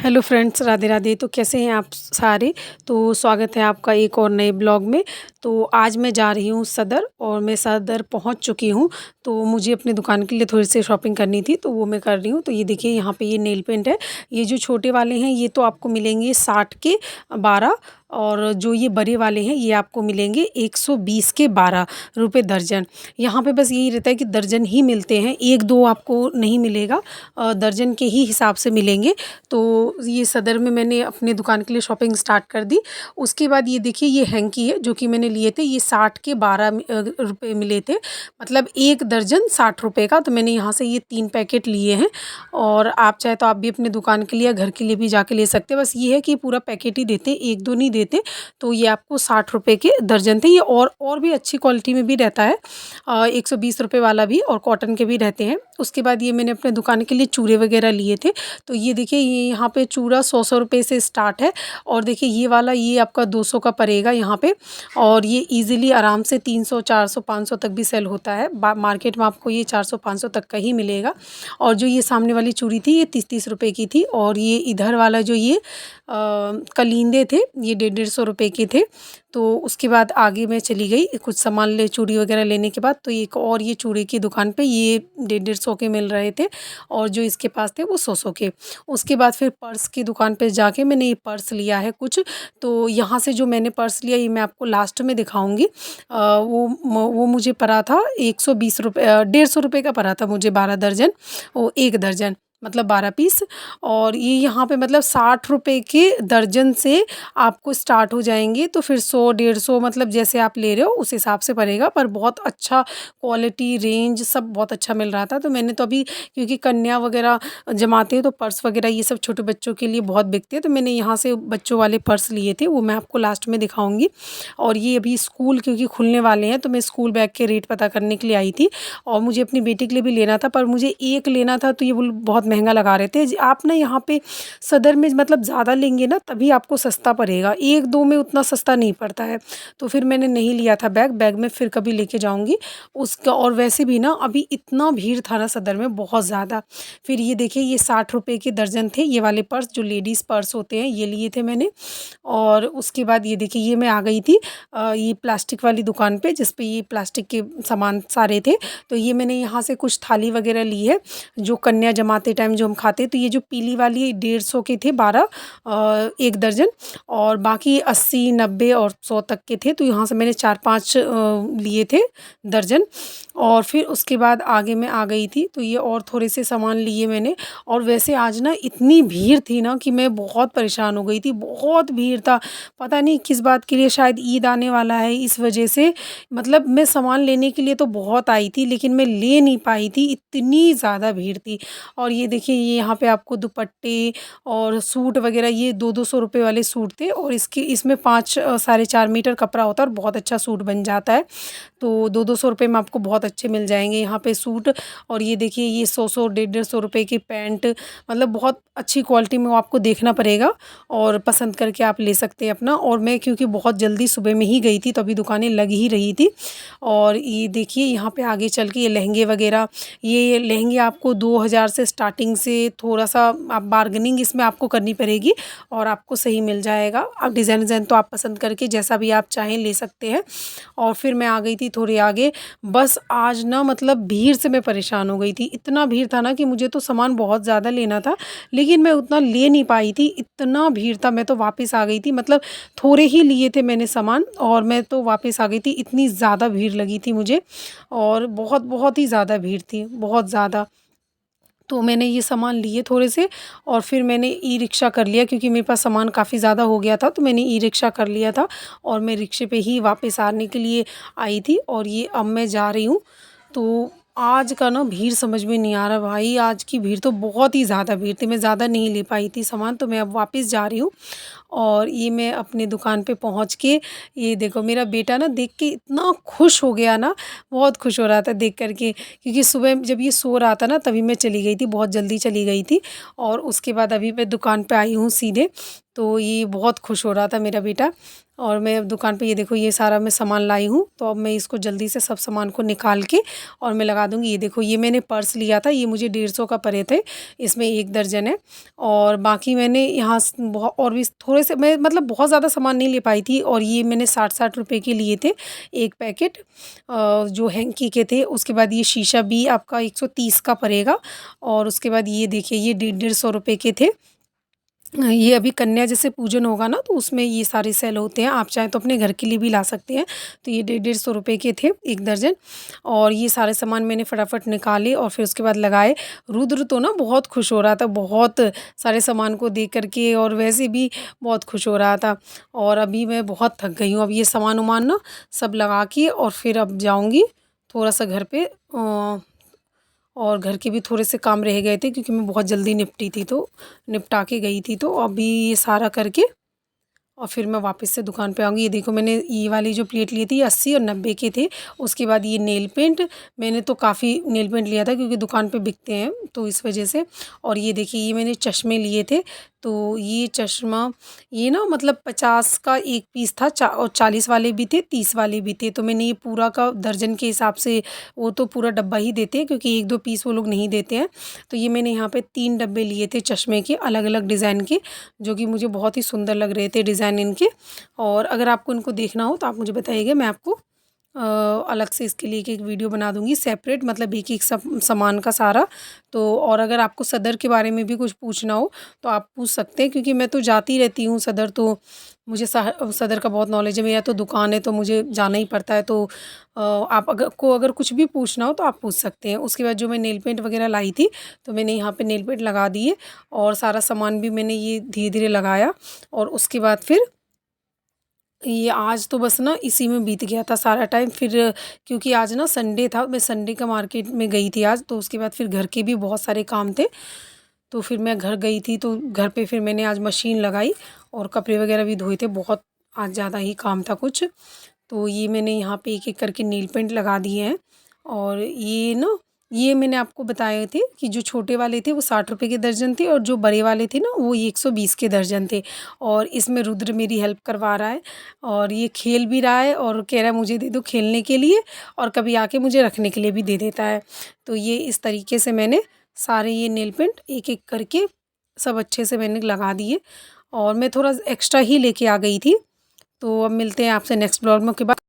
Hello friends, Radhe Radhe. तो कैसे हैं आप सारे। तो स्वागत है आपका एक और नए ब्लॉग में। तो आज मैं जा रही हूँ सदर और मैं सदर पहुँच चुकी हूँ। तो मुझे अपनी दुकान के लिए थोड़ी सी शॉपिंग करनी थी, तो वो मैं कर रही हूँ। तो ये देखिए, यहाँ पे ये नेल पेंट है। ये जो छोटे वाले हैं ये तो आपको मिलेंगे 60 के 12, और जो ये बड़े वाले हैं ये आपको मिलेंगे 120 के 12 रुपये दर्जन। यहाँ पे बस यही रहता है कि दर्जन ही मिलते हैं, एक दो आपको नहीं मिलेगा, दर्जन के ही हिसाब से मिलेंगे। तो ये सदर में मैंने अपने दुकान के लिए शॉपिंग स्टार्ट कर दी। उसके बाद ये देखिए, ये हैंकी है जो कि मैंने लिए थे, ये 60 के 12 रुपये मिले थे, मतलब एक दर्जन 60 रुपये का। तो मैंने यहाँ से ये 3 पैकेट लिए हैं, और आप चाहे तो आप भी अपने दुकान के लिए या घर के लिए भी जाके ले सकते हैं। बस ये है कि पूरा पैकेट ही देते हैं, एक दो नहीं देते। तो ये आपको 60 रुपये के दर्जन थे। ये और भी अच्छी क्वालिटी में भी रहता है, 120 रुपये वाला भी, और कॉटन के भी रहते हैं। उसके बाद ये मैंने अपने दुकान के लिए चूड़े वगैरह लिए थे। तो ये देखिए, ये यहाँ पे चूड़ा 100 रुपये से स्टार्ट है, और देखिए ये वाला ये आपका 200 का पड़ेगा यहाँ पे। और ये इजीली आराम से 300 400 500 तक भी सेल होता है। मार्केट में आपको ये 400 500 तक का ही मिलेगा। और जो ये सामने वाली चूड़ी थी ये 30 रुपये की थी, और ये इधर वाला जो ये कलिंदे थे ये 150 रुपये के थे। तो उसके बाद आगे मैं चली गई कुछ सामान ले, चूड़ी वगैरह लेने के बाद। तो एक और ये चूड़ी की दुकान पे ये 150 के मिल रहे थे, और जो इसके पास थे वो 100 के। उसके बाद फिर पर्स की दुकान पे जाके मैंने ये पर्स लिया है कुछ। तो यहाँ से जो मैंने पर्स लिया ये मैं आपको लास्ट में दिखाऊंगी। वो मुझे पड़ा था 120 रुपये, 150 रुपये का पड़ा था मुझे, 12 दर्जन, वो एक दर्जन मतलब 12 पीस। और ये यहाँ पे मतलब 60 रुपये के दर्जन से आपको स्टार्ट हो जाएंगे। तो फिर 100 150 मतलब जैसे आप ले रहे हो उस हिसाब से पड़ेगा, पर बहुत अच्छा क्वालिटी रेंज सब बहुत अच्छा मिल रहा था। तो मैंने तो अभी, क्योंकि कन्या वगैरह जमाते हैं तो पर्स वगैरह ये सब छोटे बच्चों के लिए बहुत बिकते हैं, तो मैंने यहाँ से बच्चों वाले पर्स लिए थे, वो मैं आपको लास्ट में दिखाऊंगी। और ये अभी स्कूल क्योंकि खुलने वाले हैं, तो मैं स्कूल बैग के रेट पता करने के लिए आई थी। और मुझे अपनी बेटी के लिए भी लेना था, पर मुझे एक लेना था, तो ये वो बहुत महंगा लगा रहे थे। आप ना यहाँ पे सदर में मतलब ज़्यादा लेंगे ना तभी आपको सस्ता पड़ेगा, एक दो में उतना सस्ता नहीं पड़ता है। तो फिर मैंने नहीं लिया था बैग में फिर कभी लेके जाऊँगी उसका। और वैसे भी ना अभी इतना भीड़ था ना सदर में, बहुत ज़्यादा। फिर ये देखिए, ये 60 रुपये के दर्जन थे ये वाले पर्स, जो लेडीज़ पर्स होते हैं ये लिए थे मैंने। और उसके बाद ये देखिए, ये मैं आ गई थी ये प्लास्टिक वाली दुकान पे, जिस पे ये प्लास्टिक के सामान सारे थे। तो ये मैंने यहाँ से कुछ थाली वगैरह ली है, जो कन्या जमाते टाइम जो हम खाते। तो ये जो पीली वाली 150 के थे 12 एक दर्जन, और बाकी 80 90 और 100 तक के थे। तो यहाँ से मैंने 4 5 लिए थे दर्जन। और फिर उसके बाद आगे मैं आ गई थी, तो ये और थोड़े से सामान लिए मैंने। और वैसे आज ना इतनी भीड़ थी ना कि मैं बहुत परेशान हो गई थी, बहुत भीड़ था। पता नहीं किस बात के लिए, शायद ईद आने वाला है इस वजह से। मतलब मैं सामान लेने के लिए तो बहुत आई थी, लेकिन मैं ले नहीं पाई थी, इतनी ज़्यादा भीड़ थी। और ये देखिए, ये यहाँ पे आपको दुपट्टे और सूट वगैरह ये 200 रुपये वाले सूट थे, और इसमें 5 साढ़े 4 मीटर कपड़ा होता है और बहुत अच्छा सूट बन जाता है। तो 200 रुपये में आपको बहुत अच्छे मिल जाएंगे यहाँ पे सूट। और ये देखिए, ये 100 150 रुपये की पैंट, मतलब बहुत अच्छी क्वालिटी में, वो आपको देखना पड़ेगा और पसंद करके आप ले सकते हैं अपना। और मैं क्योंकि बहुत जल्दी सुबह में ही गई थी तो अभी दुकानें लग ही रही थी। और ये देखिए, यहाँ पे आगे चल के ये लहंगे वगैरह, ये लहंगे आपको 2000 से स्टार्टिंग से, थोड़ा सा आप बार्गेनिंग इसमें आपको करनी पड़ेगी और आपको सही मिल जाएगा। अब डिज़ाइन तो आप पसंद करके जैसा भी आप चाहें ले सकते हैं। और फिर मैं आ गई थी थोड़ी आगे। बस आज ना मतलब भीड़ से मैं परेशान हो गई थी, इतना भीड़ था ना कि मुझे तो सामान बहुत ज़्यादा लेना था, लेकिन मैं उतना ले नहीं पाई थी, इतना भीड़ था। मैं तो वापस आ गई थी, मतलब थोड़े ही लिए थे मैंने सामान, और मैं तो वापस आ गई थी, इतनी ज़्यादा भीड़ लगी थी मुझे। और बहुत बहुत ही ज़्यादा भीड़ थी, बहुत ज़्यादा। तो मैंने ये सामान लिए थोड़े से, और फिर मैंने ई रिक्शा कर लिया, क्योंकि मेरे पास सामान काफ़ी ज़्यादा हो गया था, तो मैंने ई रिक्शा कर लिया था। और मैं रिक्शे पे ही वापस आने के लिए आई थी, और ये अब मैं जा रही हूँ। तो आज का ना भीड़ समझ में नहीं आ रहा भाई, आज की भीड़ तो बहुत ही ज़्यादा भीड़ थी, मैं ज़्यादा नहीं ले पाई थी सामान, तो मैं अब वापस जा रही हूँ। और ये मैं अपनी दुकान पे पहुँच के ये देखो मेरा बेटा ना देख के इतना खुश हो गया ना, बहुत खुश हो रहा था देख कर के, क्योंकि सुबह जब ये सो रहा था ना तभी मैं चली गई थी, बहुत जल्दी चली गई थी और उसके बाद अभी मैं दुकान पे आई हूँ सीधे। तो ये बहुत खुश हो रहा था मेरा बेटा। और मैं अब दुकान पे ये देखो ये सारा मैं सामान लाई हूँ, तो अब मैं इसको जल्दी से सब सामान को निकाल के और मैं लगा दूँगी। ये देखो ये मैंने पर्स लिया था, ये मुझे 150 का पड़े थे, इसमें 1 दर्जन है। और बाकी मैंने यहाँ और भी थोड़े से मैं मतलब बहुत ज़्यादा सामान नहीं ले पाई थी, और ये मैंने 60-60 रुपए के लिए थे 1 पैकेट जो हैंकी के थे। उसके बाद ये शीशा भी आपका 130 का पड़ेगा, और उसके बाद ये देखिए ये 150 रुपए के थे। ये अभी कन्या जैसे पूजन होगा ना तो उसमें ये सारे सेल होते हैं, आप चाहें तो अपने घर के लिए भी ला सकते हैं। तो ये 150 रुपए के थे 1 दर्जन, और ये सारे सामान मैंने फटाफट निकाले और फिर उसके बाद लगाए। रुद्र तो ना बहुत खुश हो रहा था, बहुत सारे सामान को देख कर के, और वैसे भी बहुत खुश हो रहा था। और अभी मैं बहुत थक गई हूँ, अब ये सामान-वामान ना सब लगा के और फिर अब जाऊँगी थोड़ा-सा घर पे और घर के भी थोड़े से काम रह गए थे क्योंकि मैं बहुत जल्दी निपटी थी, तो निपटा के गई थी। तो अभी ये सारा करके और फिर मैं वापस से दुकान पे आऊँगी। ये देखो मैंने ये वाली जो प्लेट ली थी 80 और 90 के थे। उसके बाद ये नेल पेंट, मैंने तो काफ़ी नेल पेंट लिया था क्योंकि दुकान पे बिकते हैं तो इस वज़ह से। और ये देखिए ये मैंने चश्मे लिए थे, तो ये चश्मा ये ना मतलब 50 का 1 पीस था, और 40 वाले भी थे, 30 वाले भी थे। तो मैंने ये पूरा का दर्जन के हिसाब से, वो तो पूरा डब्बा ही देते हैं क्योंकि 1-2 पीस वो लोग नहीं देते हैं। तो ये मैंने यहाँ पे 3 डब्बे लिए थे चश्मे के अलग-अलग डिज़ाइन के, जो कि मुझे बहुत ही सुंदर लग रहे थे डिज़ाइन इनके। और अगर आपको इनको देखना हो तो आप मुझे बताइएगा, मैं आपको अलग से इसके लिए एक वीडियो बना दूँगी सेपरेट, मतलब एक-एक सब सामान का सारा। तो और अगर आपको सदर के बारे में भी कुछ पूछना हो तो आप पूछ सकते हैं, क्योंकि मैं तो जाती रहती हूँ सदर, तो मुझे सदर का बहुत नॉलेज है। मेरा तो दुकान है तो मुझे जाना ही पड़ता है। तो आप अगर कुछ भी पूछना हो तो आप पूछ सकते हैं। उसके बाद जो मैं नेल पेंट वग़ैरह लाई थी तो मैंने यहाँ पे नेल पेंट लगा दिए, और सारा सामान भी मैंने ये धीरे-धीरे लगाया। और उसके बाद फिर ये आज तो बस ना इसी में बीत गया था सारा टाइम। फिर क्योंकि आज ना संडे था, मैं संडे का मार्केट में गई थी आज, तो उसके बाद फिर घर के भी बहुत सारे काम थे। तो फिर मैं घर गई थी तो घर पे फिर मैंने आज मशीन लगाई और कपड़े वगैरह भी धोए थे, बहुत आज ज़्यादा ही काम था कुछ। तो ये मैंने यहाँ पे एक-एक करके नील पेंट लगा दिए हैं। और ये ना ये मैंने आपको बताए थे कि जो छोटे वाले थे वो 60 रुपए के दर्जन थे, और जो बड़े वाले थे ना वो 120 के दर्जन थे। और इसमें रुद्र मेरी हेल्प करवा रहा है, और ये खेल भी रहा है और कह रहा है मुझे दे दो खेलने के लिए, और कभी आके मुझे रखने के लिए भी दे देता है। तो ये इस तरीके से मैंने सारे ये नेल पेंट एक-एक करके सब अच्छे से मैंने लगा दिए, और मैं थोड़ा एक्स्ट्रा ही लेके आ गई थी। तो अब मिलते हैं आपसे नेक्स्ट ब्लॉग में, ओके बाय।